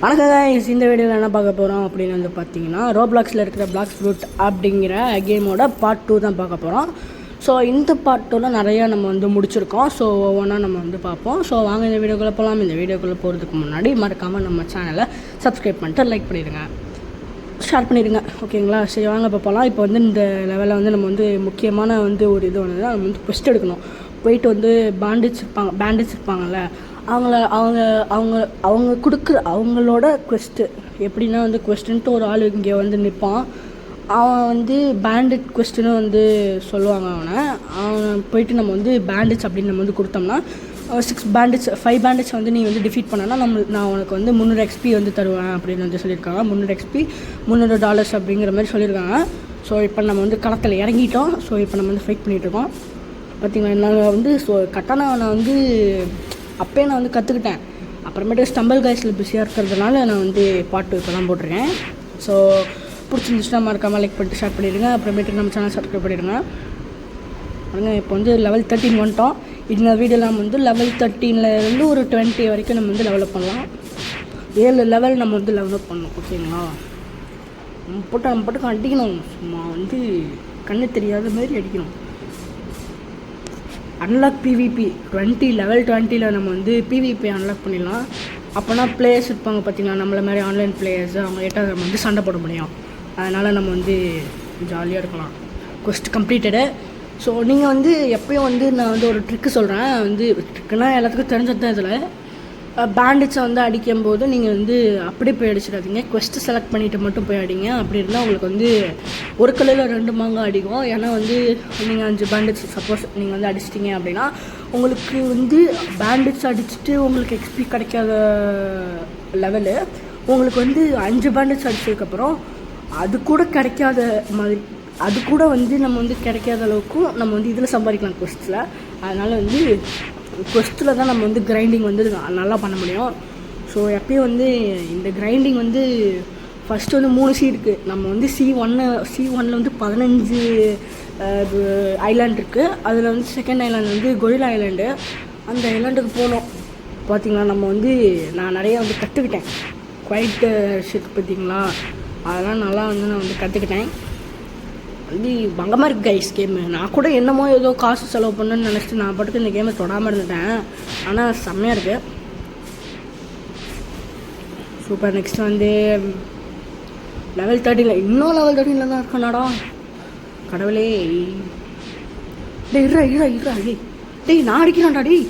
வணக்கம் guys, இந்த வீடியோவில் என்ன பார்க்க போகிறோம் அப்படின்னு வந்து பார்த்தீங்கன்னா ரோப்ளாக்ஸில் இருக்கிற பிளாக்ஸ் ஃப்ரூட் அப்படிங்கிற கேமோட பார்ட் 2 தான் பார்க்க போகிறோம். ஸோ இந்த பார்ட் 2ல நிறையா நம்ம வந்து முடிச்சிருக்கோம். ஸோ ஒவ்வொன்றா நம்ம வந்து பார்ப்போம். ஸோ வாங்க இந்த வீடியோக்குள்ளே போகலாம். இந்த வீடியோக்குள்ளே போகிறதுக்கு முன்னாடி மறக்காமல் நம்ம சேனலை சப்ஸ்கிரைப் பண்ணிட்டு லைக் பண்ணிடுங்க, ஷேர் பண்ணிடுங்க, ஓகேங்களா? சரி வாங்க இப்போ போகலாம். இப்போ வந்து இந்த லெவலில் வந்து நம்ம வந்து முக்கியமான வந்து ஒரு இது ஒன்று நம்ம வந்து குவெஸ்ட் எடுக்கணும். போயிட்டு வந்து பேண்டிட்ஸ் இருப்பாங்கள்ல, அவங்க அவங்க அவங்க அவங்க கொடுக்குற அவங்களோட குவெஸ்ட்டு எப்படின்னா வந்து குவெஸ்டன்ட்டு ஒரு ஆள் இங்கே வந்து நிற்பான். அவன் வந்து பேண்டிட் குவெஸ்டின்னு வந்து சொல்லுவாங்க. அவனை போயிட்டு நம்ம வந்து பேண்டிட்ஸ் அப்படின்னு நம்ம வந்து கொடுத்தோம்னா 5 பேண்டிட்ஸ் வந்து நீ வந்து டிஃபீட் பண்ணனா நான் உனக்கு வந்து 300 XP வந்து தருவேன் அப்படின்னு வந்து சொல்லியிருக்காங்க. 300 XP $300 அப்படிங்கிற மாதிரி சொல்லியிருக்காங்க. ஸோ இப்போ நம்ம வந்து களத்தில் இறங்கிட்டோம். ஸோ இப்போ நம்ம வந்து ஃபைட் பண்ணிகிட்ருக்கோம். பார்த்திங்களா, நாங்கள் வந்து கட்டானா நான் வந்து அப்போயே நான் வந்து கற்றுக்கிட்டேன். அப்புறமேட்டு ஸ்டம்பிள் கைஸில் பிஸியாக இருக்கிறதுனால நான் வந்து பாட்டு இப்போ தான் போட்டிருக்கேன். ஸோ பிடிச்சிருந்துச்சுன்னா மறக்காமல் லைக் பண்ணிட்டு ஷேர் பண்ணிடுங்க. அப்புறமேட்டு நம்ம சேனல் சப்ஸ்கிரைப் பண்ணிடுங்க. பாருங்க, இப்போ வந்து லெவல் 13 வந்துட்டோம். இந்த வீடியோவில் நம்ம வந்து லெவல் 13லேருந்து ஒரு 20 வரைக்கும் நம்ம வந்து டெவலப் பண்ணலாம். 7 லெவல் நம்ம வந்து டெவலப் பண்ணணும், ஓகேங்களா? நம்ம போட்டு அடிக்கணும். சும்மா வந்து கண்ணு தெரியாத மாதிரி அடிக்கணும். அன்லாக் PVP லெவல் 20ல் நம்ம வந்து PVP அன்லாக் பண்ணிடலாம். அப்போனா பிளேயர்ஸ் இருப்பாங்க பார்த்திங்களா, நம்மள மாதிரி ஆன்லைன் பிளேயர்ஸ், அவங்க கிட்ட நம்ம வந்து சண்டை போட முடியும். அதனால் நம்ம வந்து ஜாலியாக இருக்கலாம். Quest completed. ஸோ நீங்கள் வந்து எப்போயும் வந்து நான் வந்து ஒரு ட்ரிக்கு சொல்கிறேன். வந்து ட்ரிக்குனா எல்லாத்துக்கும் தெரிஞ்சது தான். இதில் பேண்டிட்ஸை வந்து அடிக்கும்போது நீங்கள் வந்து அப்படியே போய் அடிச்சிடாதீங்க. குவெஸ்ட்டு செலக்ட் பண்ணிவிட்டு மட்டும் போய் அடிங்க. அப்படி இருந்தால் உங்களுக்கு வந்து ஒரு கல்லில் 2 மாங்காய் அடிக்கும். ஏன்னா வந்து நீங்கள் 5 பேண்டிட்ஸ் சப்போஸ் நீங்கள் வந்து அடிச்சிட்டிங்க அப்படின்னா உங்களுக்கு வந்து பேண்டிட்ஸ் அடிச்சுட்டு உங்களுக்கு XP கிடைக்காத லெவலு உங்களுக்கு வந்து 5 பேண்டிட்ஸ் அடிச்சதுக்கப்புறம் அது கூட கிடைக்காத மாதிரி, அது கூட வந்து நம்ம வந்து கிடைக்காத அளவுக்கும் நம்ம வந்து இதில் சம்பாதிக்கலாம் குவெஸ்ட்டில். அதனால் வந்து குவெஸ்ட்டில் தான் நம்ம வந்து கிரைண்டிங் வந்து நல்லா பண்ண முடியும். ஸோ எப்பயும் வந்து இந்த கிரைண்டிங் வந்து ஃபஸ்ட்டு வந்து 3 C இருக்குது. நம்ம வந்து C1ல் வந்து 15 ஐலாண்ட் இருக்குது. அதில் வந்து செகண்ட் ஐலாண்ட் வந்து கொரில்லா ஐலாண்டு. அந்த ஐலாண்டுக்கு போனோம். பார்த்திங்களா, நம்ம வந்து நான் நிறையா வந்து கற்றுக்கிட்டேன். குவைட் ஷிட் பார்த்திங்களா, அதெல்லாம் நல்லா வந்து நான் வந்து கற்றுக்கிட்டேன். வந்து பங்கமாக இருக்குது கைஸ் கேமு. நான் கூட என்னமோ ஏதோ காசு செலவு பண்ணுன்னு நினச்சிட்டு நான் பாட்டுக்கு இந்த கேமை தொடாமல் இருந்துட்டேன். ஆனால் செம்மையாக இருக்குது, சூப்பர். நெக்ஸ்ட் வந்து லெவல் 13 இன்னும் லெவல் 13 தான் இருக்கனாடா, கடவுளே. டே இருடா டேய் நான் அடிக்கிறான்டா. டேய்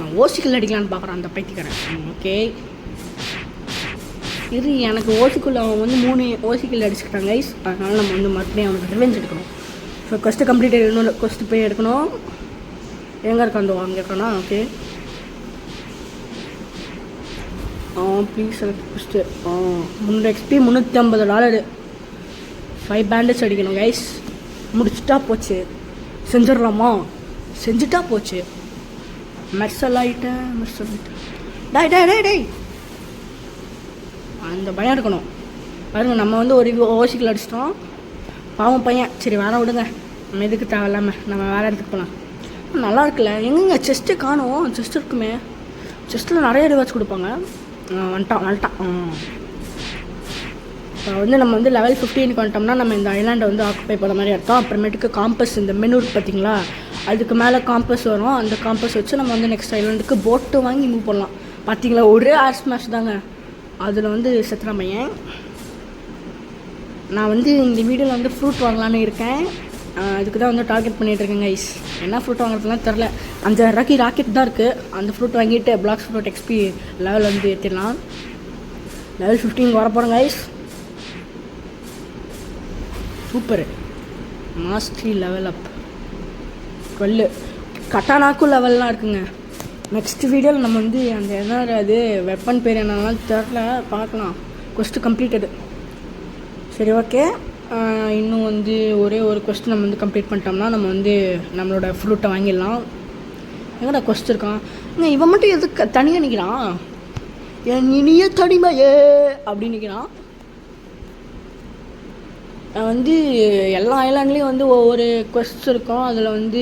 என் ஓசிக்கல் அடிக்கலான்னு பார்க்குறான் அந்த பைத்தியக்காரன். ஓகே இது எனக்கு ஓசிக்குள்ள அவன் வந்து 3 ஓசிக்கல் அடிச்சுக்கிட்டாங்க கைஸ். அதனால் நம்ம வந்து மறுபடியும் அவனுக்கு ரிவெஞ்ச் எடுக்கணும். ஸோ கொஸ்ட்டு கம்ப்ளீட் இன்னொரு கொஸ்ட்டு போய் எடுக்கணும். எங்கே இருக்கான்? அந்த அங்கே இருக்கானா? Okay please cost 300 XP $350 5 bandits அடிக்கணும் கைஸ். முடிச்சுட்டா போச்சு. செஞ்சிடலாமா? செஞ்சுட்டா போச்சு. மெர்சல் ஆகிட்டேன். டேய் அந்த பயம் இருக்கணும். பாருங்க, நம்ம வந்து ஒரு ஓசிக்கல் அடிச்சிட்டோம். பாவம் பையன். சரி வேற விடுங்க, நம்ம எதுக்கு தேவையில்லாமல் நம்ம வேறு இடத்துக்கு போகலாம். நல்லா இருக்குல்ல. எங்கெங்க செஸ்ட்டு காணும்? செஸ்ட் இருக்குமே. செஸ்ட்டில் நிறைய ரிவார்ட்ஸ் கொடுப்பாங்க. வந்துட்டான். இப்போ வந்து நம்ம வந்து லெவல் 15க்கு வந்துட்டோம்னா நம்ம இந்த ஐலாண்டை வந்து ஆக்குப்பை போகிற மாதிரி அர்த்தம். அப்புறமேட்டுக்கு காம்பஸ், இந்த மெனு பார்த்திங்களா, அதுக்கு மேலே காம்பஸ் வரும். அந்த காம்பஸ் வச்சு நம்ம வந்து நெக்ஸ்ட் ஐலாண்டுக்கு போட்டு வாங்கி மூவ் பண்ணலாம். பார்த்திங்களா, ஒரே ஏர் ஸ்மாஷ் தாங்க. அதில் வந்து செத்துறாமையன். நான் வந்து இந்த வீடியோவில் வந்து ஃப்ரூட் வாங்கலான்னு இருக்கேன். அதுக்கு தான் வந்து டார்கெட் பண்ணிகிட்ருக்கேன் கைஸ். என்ன ஃப்ரூட் வாங்குறதுலாம் தெரில. அந்த ராக்கெட் தான் இருக்குது. அந்த ஃப்ரூட் வாங்கிட்டு பிளாக்ஸ் ஃப்ரூட் XP லெவல் வந்து ஏற்றிடலாம். லெவல் 15 வரப்போகிறோம் guys. Super. Mastery level up 12 கட்டானாக்கும் லெவல்லாம் இருக்குங்க. நெக்ஸ்ட் வீடியோவில் நம்ம வந்து அந்த என்ன அது வெப்பன் பேர் என்னன்னாலும் தெரில, பார்க்கலாம். Cost completed. சரி ஓகே, இன்னும் வந்து ஒரே ஒரு கொஸ்ட்டு நம்ம வந்து கம்ப்ளீட் பண்ணிட்டோம்னா நம்ம வந்து நம்மளோட ஃப்ரூட்டை வாங்கிடலாம். எங்கடா கொஸ்ட் இருக்கான்? இவன் மட்டும் எதுக்கு தனியாக நிற்கிறான்? என் இனிய தனிமையே அப்படின்னு நிற்கிறான். வந்து எல்லா ஐலாண்ட்லேயும் வந்து ஒவ்வொரு கொஸ்ட் இருக்கும். அதில் வந்து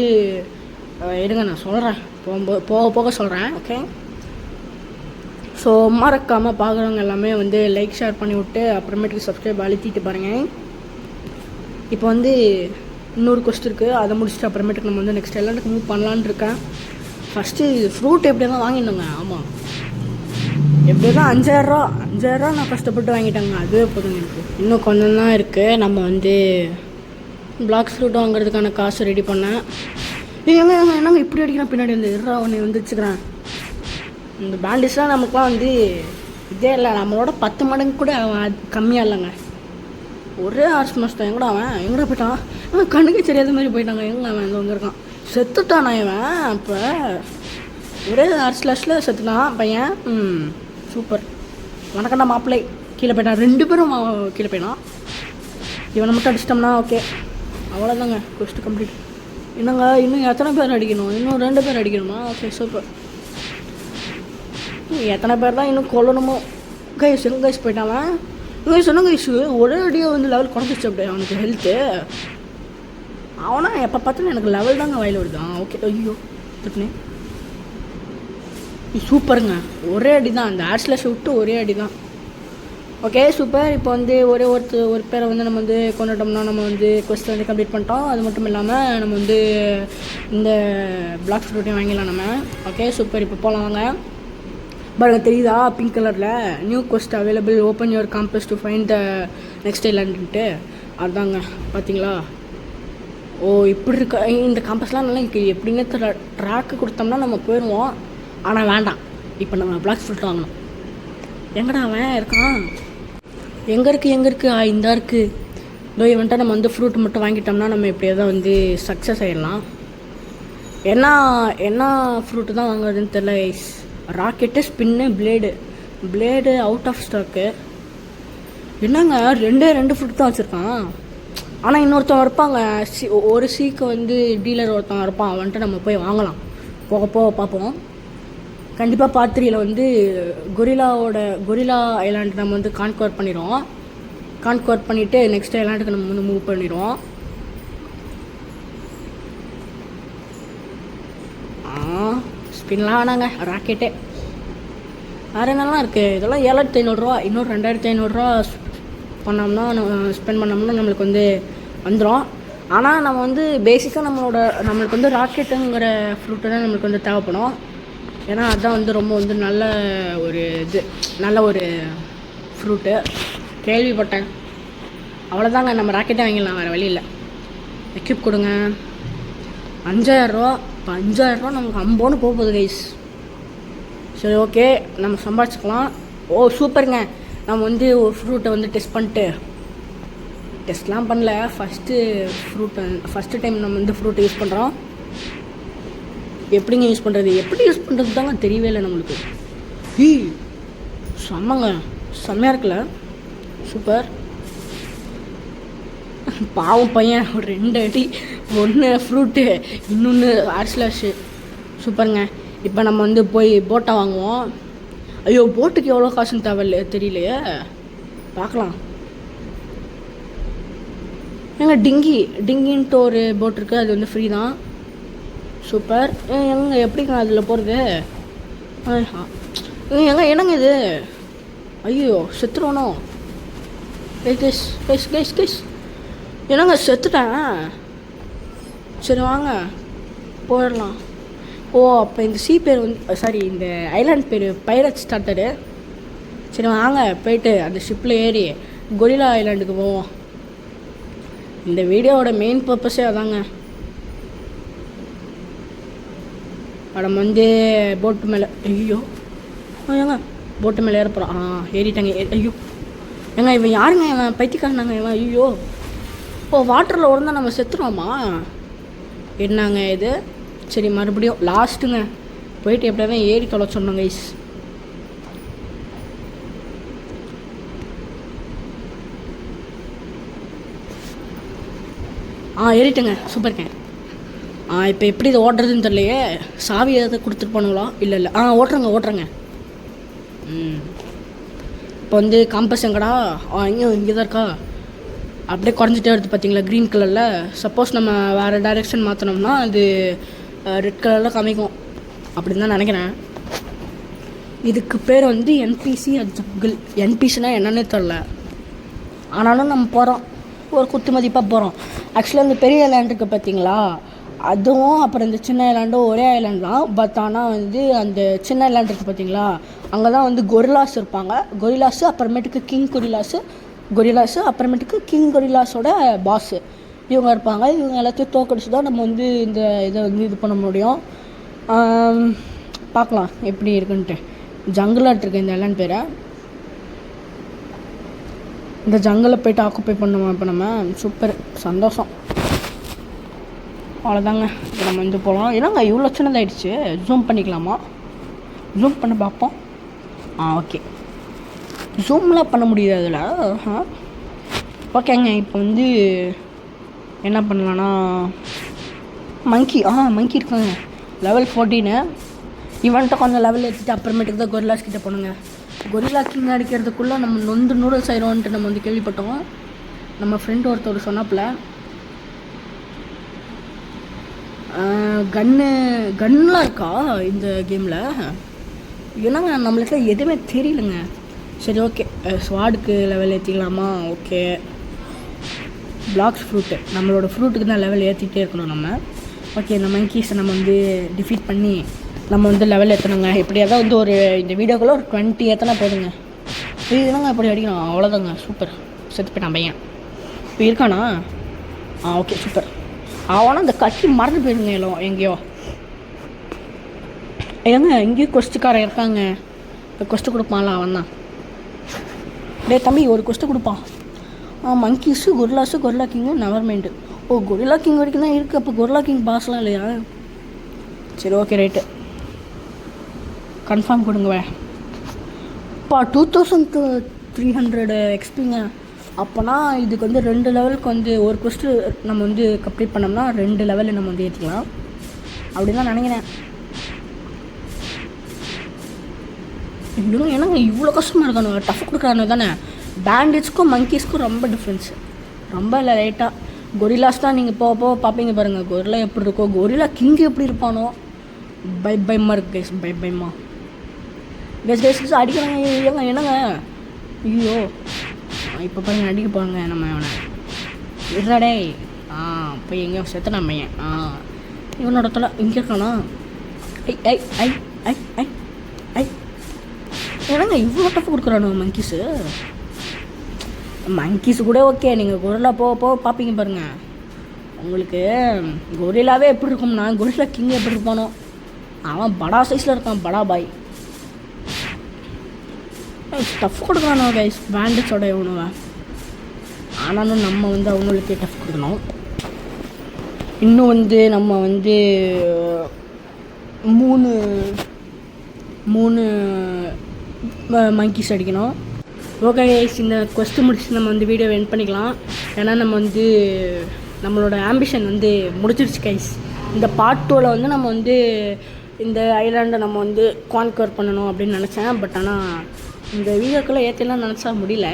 இருங்க நான் சொல்கிறேன், போக போக சொல்கிறேன். ஓகே, ஸோ மறக்காமல் பார்க்குறவங்க எல்லாமே வந்து லைக் ஷேர் பண்ணி விட்டு அப்புறமேட்டுக்கு சப்ஸ்கிரைப் அழுத்திட்டு பாருங்கள். இப்போ வந்து இன்னொரு கொஸ்ட் இருக்குது, அதை முடிச்சுட்டு அப்புறமேட்டுக்கு நம்ம வந்து நெக்ஸ்ட் எல்லாத்துக்கு மூவ் பண்ணலான்னு இருக்கேன். ஃபஸ்ட்டு ஃப்ரூட் எப்படி தான் வாங்கிட்டோங்க. ஆமாம், எப்படி தான் 5000 நான் கஷ்டப்பட்டு வாங்கிட்டேங்க. அதுவே போதுங்க. எனக்கு இன்னும் கொஞ்சம் தான் இருக்குது. நம்ம வந்து பிளாக் ஃப்ரூட் வாங்குறதுக்கான காசு ரெடி பண்ணேன். என்னங்க இப்படி அடிக்கிறேன் பின்னாடி வந்து அவனை வந்து வச்சுக்கிறேன். இந்த பேண்டிஸ்லாம் நமக்குலாம் வந்து இதே இல்லை, நம்மளோட 10 மடங்கு கூட அவன் கம்மியாக இல்லைங்க. ஒரே ஆர்ட்ஸ் மாஸ்டர் எங்கடா போயிட்டான், அவன் கண்ணுக்கு தெரியாத மாதிரி போயிட்டாங்க. எங்கே அவன் இங்கே இருக்கான், செத்துட்டானா இவன். இப்போ ஒரே ஆர்ட்ஸ் கிளாஸில் செத்துட்டான் பையன். சூப்பர், வணக்கம்டா மாப்பிள்ளை. கீழே போயிட்டான், 2 பேரும் கீழே போயிட்டான். இவனை மட்டும் அடிச்சிட்டோம்னா ஓகே, அவ்வளோதாங்க. கொஸ்ட் கம்ப்ளீட். என்னங்க இன்னும் எத்தனை பேர் அடிக்கணும்? இன்னும் 2 பேர் அடிக்கணுமா? Okay super. எத்தனை பேர் தான் இன்னும் கொல்லணுமோ? கைஸ் எங்கே கைஸ் போயிட்டான்? இங்கே சொன்ன கைஸு ஒரே அடியாக வந்து லெவல் குறைஞ்சிச்சு. அப்படியே அவனுக்கு ஹெல்த்து. அவனா எப்போ பார்த்தாலும் எனக்கு லெவல் தாங்க வயல் வருதான். ஓகே, ஐயோ திட்டுனேன். சூப்பருங்க, ஒரே அடி தான். அந்த ஆர்ட்ஸில் விட்டு ஒரே அடி தான். Okay super. இப்போ வந்து ஒரு பேரை வந்து நம்ம வந்து கொண்டுட்டோம்னா நம்ம வந்து கொஸ்ட் வந்து கம்ப்ளீட் பண்ணிட்டோம். அது மட்டும் இல்லாமல் நம்ம வந்து இந்த பிளாக் ஃப்ரூட்டையும் வாங்கிடலாம் நம்ம. Okay super. இப்போ போகலாம் வாங்க. பாருங்க தெரியுதா பிங்க் கலரில் new quest available, open your compass to find the next ஐலாண்டுன்ட்டு. அதுதாங்க பார்த்தீங்களா? ஓ இப்படி இருக்க இந்த காம்பஸ்லாம் நல்லா எப்படின்னு ட்ராக்கு கொடுத்தோம்னா நம்ம போயிடுவோம். ஆனால் வேண்டாம், இப்போ நம்ம பிளாக் ஃப்ரூட் வாங்கணும். எங்கடா அவன் இருக்கான்? எங்கே இருக்குது? இந்த இருக்குது. இதோ இவன்ட்ட நம்ம வந்து ஃப்ரூட் மட்டும் வாங்கிட்டோம்னா நம்ம எப்படியாவது வந்து சக்ஸஸ் ஆகிடலாம். என்ன ஃப்ரூட்டு தான் வாங்குறதுன்னு தெரியல. Racket, spin, blade out of stock. என்னங்க 2 ஃப்ரூட் தான் வச்சுருக்கான். ஆனால் இன்னொருத்தன் இருப்பாங்க, ஒரு சீக்கு வந்து டீலர் ஒருத்தன் இருப்பான். அவன்ட்டு நம்ம போய் வாங்கலாம். போக பார்ப்போம். கண்டிப்பாக பார்ட் 3ல் வந்து கொரில்லா ஐலாண்டு நம்ம வந்து கான்கவர் பண்ணிடுவோம். கான்கவர் பண்ணிவிட்டு நெக்ஸ்ட் ஐலாண்டுக்கு நம்ம வந்து மூவ் பண்ணிடுவோம். ஸ்பின்லாம் வேணாங்க, ராக்கெட்டே. வேறு என்னெல்லாம் இருக்குது? இதெல்லாம் 7500 இன்னொரு 2500 பண்ணோம்னா ஸ்பெண்ட் பண்ணோம்னா நம்மளுக்கு வந்து வந்துடும். ஆனால் நம்ம வந்து பேசிக்காக நம்மளுக்கு வந்து ராக்கெட்டுங்கிற ஃப்ரூட்டு தான் நம்மளுக்கு வந்து தேவைப்படும். ஏன்னா அதுதான் வந்து ரொம்ப வந்து நல்ல ஒரு ஃப்ரூட்டு கேள்விப்பட்டேன். அவ்வளோதாங்க, நம்ம ராக்கெட்டே வாங்கிடலாம், வேறு வழி இல்லை. எக்யூப் கொடுங்க. 5000 இப்போ 5000 நமக்கு அம்போன்னு போகுது கைஸ். சரி ஓகே, நம்ம சம்பாதிச்சுக்கலாம். ஓ சூப்பருங்க. நம்ம வந்து ஒரு ஃப்ரூட்டை வந்து டெஸ்ட்லாம் பண்ணல. ஃபஸ்ட்டு டைம் நம்ம வந்து ஃப்ரூட்டை யூஸ் பண்ணுறோம். எப்படி யூஸ் பண்ணுறது தாங்க தெரியவே இல்லை நம்மளுக்கு. செம்மையாக இருக்குல்ல? சூப்பர். பாவம் பையன், ஒரு 2 அடி, 1 ஃப்ரூட்டு, இன்னொன்று ஆர்ட்ஸ்லாஷு. சூப்பருங்க. இப்போ நம்ம வந்து போய் போட்டை வாங்குவோம். ஐயோ போட்டுக்கு எவ்வளோ காசுன்னு தேவையில்ல தெரியலையே, பார்க்கலாம். ஏங்க டிங்கின்ட்டு ஒரு போட் இருக்குது, அது வந்து ஃப்ரீ தான். சூப்பர். எப்படிங்க அதில் போகிறது? என்னங்க இது? ஐயோ செத்துருவானோ? கைஸ் என்னங்க செத்துட்டேன். சரி வாங்க போயிடலாம். ஓ அப்போ இந்த பேர் வந்து இந்த ஐலாண்ட் பேர் பைரட் ஸ்டார்டரு. சரி வாங்க போயிட்டு அந்த ஷிப்பில் ஏறி கொரில்லா ஐலாண்டுக்கு போவோம். இந்த வீடியோவோட மெயின் பர்பஸே அதாங்க. நம்ம வந்து போட்டு மேலே, ஐயோ ஏங்க போட்டு மேலே ஏற போகிறோம். ஏறிட்டாங்க. ஐயோ ஏங்க இவன் யாருங்க? இவன் பைத்தியக்காரனாங்க இவன். ஐயோ ஓ வாட்டரில் உடனே நம்ம செத்துருவோமா? என்னங்க இது? சரி மறுபடியும் லாஸ்ட்டுங்க போயிட்டு எப்படியாவது ஏறி தொலைச்சோம் கைஸ். ஏறிட்டேங்க. சூப்பருங்க. இப்போ எப்படி இதை ஓட்டுறதுன்னு தெரியலையே. சாவி எதாவது கொடுத்துட்டு போனாங்களா? இல்லை ஓட்டுறேங்க. இப்போ வந்து காம்பஸ் எங்கடா? இங்கே தான் இருக்கா. அப்படியே குறைஞ்சிட்டே வருது பார்த்தீங்களா க்ரீன் கலரில். சப்போஸ் நம்ம வேறு டைரெக்ஷன் மாற்றினோம்னா அது ரெட் கலரில் காமிக்கும் அப்படின்னு தான் நினைக்கிறேன். இதுக்கு பேர் வந்து என்பிசி ஜங்கிள். என்பிசினா என்னன்னே தெரில, ஆனாலும் நம்ம போகிறோம், ஒரு குத்து மதிப்பாக போகிறோம். ஆக்சுவலாக இந்த பெரிய ஐலாண்ட் இருக்குது பார்த்தீங்களா, அதுவும் அப்புறம் இந்த சின்ன ஐலாண்டும் ஒரே ஐலாண்ட் தான். பட் ஆனால் வந்து அந்த சின்ன ஐலாண்ட் இருக்குது பார்த்தீங்களா, அங்கே தான் வந்து கொரில்லாஸ் இருப்பாங்க. கொரில்லாஸு அப்புறமேட்டுக்கு கொரில்லாஸு அப்புறமேட்டுக்கு கிங் கொரில்லாஸோட பாஸு இவங்க இருப்பாங்க. இவங்க எல்லாத்தையும் தோக்கடிச்சு தான் நம்ம வந்து இந்த இதை வந்து இது பண்ண முடியும். பார்க்கலாம் எப்படி இருக்குன்ட்டு. ஜங்கிளாட் இருக்குது இந்த ஐலாண்ட் பேரை. இந்த ஜங்கிளில் போய்ட்டு ஆக்குப்பை பண்ணுவோம் இப்போ நம்ம. சூப்பர், சந்தோஷம். அவ்வளோதாங்க, நம்ம வந்து போகலாம். ஏன்னாங்க இவ்வளோ சின்னதாகிடுச்சு. ஜூம் பண்ணிக்கலாமா? ஜூம் பண்ண பார்ப்போம். ஓகே, ஜூம்லாம் பண்ண முடியுது அதில். ஓகேங்க, இப்போ வந்து என்ன பண்ணலான்னா மங்கி இருக்காங்க லெவல் 14. இவன்ட்ட கொஞ்சம் லெவல் ஏற்றிட்டு அப்புறமேட்டுக்கு தான் கொரில்லாஸ் கிட்டே போகணுங்க. கொரில்லா கிங் அடிக்கிறதுக்குள்ளே நம்ம நூடுல்ஸ் ஆயிடும்ன்ட்டு நம்ம வந்து கேள்விப்பட்டோம். நம்ம ஃப்ரெண்டு ஒருத்தர் சொன்னாப்புல கன்லாம் இருக்கா இந்த கேமில். ஏன்னாங்க நம்மளுக்கு எதுவுமே தெரியலங்க. சரி, ஓகே, ஸ்வாடுக்கு லெவல் ஏற்றிக்கலாமா? ஓகே, பிளாக்ஸ் ஃப்ரூட்டு, நம்மளோட ஃப்ரூட்டுக்கு தான் லெவல் ஏற்றிக்கிட்டே இருக்கணும் நம்ம. ஓகே, இந்த மங்கீஸை நம்ம வந்து டிஃபீட் பண்ணி நம்ம வந்து லெவல் ஏற்றணுங்க. எப்படியாவது வந்து ஒரு இந்த வீடியோக்குள்ளே ஒரு 20 ஏற்றினா போதுங்க. இதுதாங்க எப்படி அடிக்கணும், அவ்வளோதாங்க. சூப்பர், செத்து போயிட்டான் பையன். இப்போ இருக்கானா? Okay, super. அவனா அந்த கட்சி மறந்து போயிடுங்க எங்கேயோ. எங்கேயும் கொஸ்ட்டுக்காரன் இருக்காங்க. கொஸ்ட்டு கொடுப்பான்ல அவன் தான். தம்பி ஒரு கொஸ்ட்டு கொடுப்பான். Monkeys gorilla king never mind. Gorilla king வரைக்கும் தான் இருக்குது. அப்போ கொரில்லா கிங் பாஸ்லாம் இல்லையா? சரி, ஓகே, ரைட்டு, கன்ஃபார்ம் கொடுங்க. 2300 எக்ஸ்பிங்க. அப்போனா இதுக்கு வந்து 2 லெவலுக்கு வந்து ஒரு கொஸ்ட்டு நம்ம வந்து கம்ப்ளீட் பண்ணோம்னா 2 லெவலில் நம்ம வந்து ஏற்றிக்கலாம் அப்படி தான் நினைக்கிறேன். இன்னும் என்னங்க இவ்வளோ கஷ்டமாக இருக்கானு, டஃப் கொடுக்குறானு தானே. பேண்டேஜ்க்கும் மங்கீஸ்க்கும் ரொம்ப டிஃப்ரென்ஸு, ரொம்ப இல்லை, லைட்டாக. கொரில்லாஸ் தான் நீங்கள் போக பார்ப்பீங்க பாருங்கள். கொரில்லா எப்படி இருக்கோ, கொரில்லா கிங்கு எப்படி இருப்பானோ, பயமாக இருக்கு கைஸ், பயமா கைஸ் அடிக்கிறாங்க. என்னங்க ஐயோ, இப்போ பாருங்க அடிக்க போகிறாங்க நம்ம. அவனை இருடே, போய் எங்கேயோ செத்துனா பையன். இவனோட தலை இங்கே இருக்கானா? என்னங்க இவ்வளோ டஃப் கொடுக்குறானு மங்கீஸு கூட ஓகே. நீங்கள் கொரில்லா போக பார்ப்பீங்க பாருங்கள். உங்களுக்கு கொரில்லாவே எப்படி இருக்கும்னா, கொரில்லா கிங் எப்படி இருப்பானோ, அவன் படா சைஸில் இருக்கான், படா பாய். Tough கொடுக்குறானோ guys பேண்டேஜோட இவனுவ. ஆனாலும் நம்ம வந்து அவங்களுக்கே டஃப் கொடுக்கணும். இன்னும் வந்து நம்ம வந்து 3 மங்கீஸ் அடிக்கணும். ஓகே கைஸ், இந்த கொஸ்ட்டு முடிச்சு நம்ம வந்து வீடியோ எண்ட் பண்ணிக்கலாம். ஏன்னா நம்ம வந்து நம்மளோட ஆம்பிஷன் வந்து முடிச்சிருச்சு கைஸ். இந்த பார்ட் 2ல் வந்து நம்ம வந்து இந்த ஐலாண்டை நம்ம வந்து கான்கவர் பண்ணணும் அப்படின்னு நினச்சேன். பட் ஆனால் இந்த வீடியோக்குள்ளே ஏற்றலாம் நினச்சா முடியல.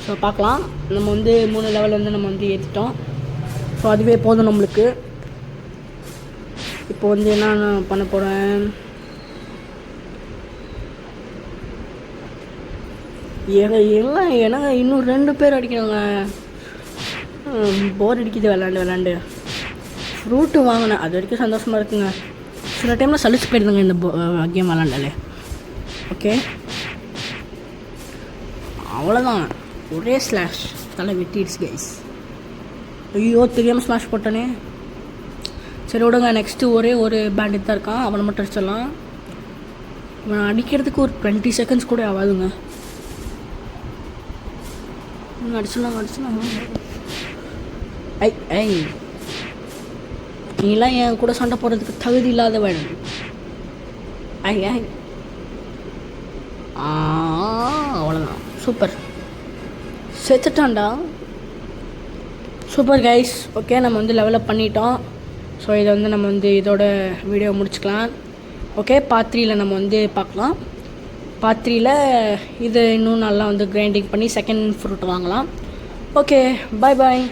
ஸோ பார்க்கலாம். நம்ம வந்து 3 லெவல் வந்து நம்ம வந்து ஏற்றிட்டோம். ஸோ அதுவே போதும் நம்மளுக்கு. இப்போ வந்து என்ன பண்ண போகிறேன், என்னங்க இன்னும் 2 பேர் அடிக்கிறாங்க. போர் அடிக்குது விளாண்டு. ஃப்ரூட்டு வாங்கினேன், அது வரைக்கும் சந்தோஷமாக இருக்குங்க. சில டைமில் சலிச்சு போயிடுதுங்க இந்த கேம் விளாண்டாலே. ஓகே, அவ்வளோதான், ஒரே ஸ்லாஷ் தலை வெட்டிடுச்சு கைஸ். ஐயோ, தெரியாமல் ஸ்மாஷ் போட்டானே. சரி விடுங்க, நெக்ஸ்ட்டு ஒரு பேண்டேஜ் தான் இருக்கான், அவனை மட்டும் அடிச்சிடலாம். இவன் அடிக்கிறதுக்கு ஒரு 20 செகண்ட்ஸ் கூட ஆகாதுங்க. அடிச்சிடலாம். நீலாம் என் கூட சண்டை போடுறதுக்கு தகுதி இல்லாதவன். அவ்வளோதான், சூப்பர், செத்துட்டான்டா. Super guys. ஓகே, நம்ம வந்து லெவலப் பண்ணிட்டோம். ஸோ இதை வந்து நம்ம வந்து இதோட வீடியோ முடிச்சுக்கலாம். ஓகே, பார்ட் 3ல் நம்ம வந்து பார்க்கலாம். பார்ட் 3ல் இது இன்னும் நல்லா வந்து கிரைண்டிங் பண்ணி செகண்ட் ஃப்ரூட் வாங்கலாம். ஓகே, பாய்.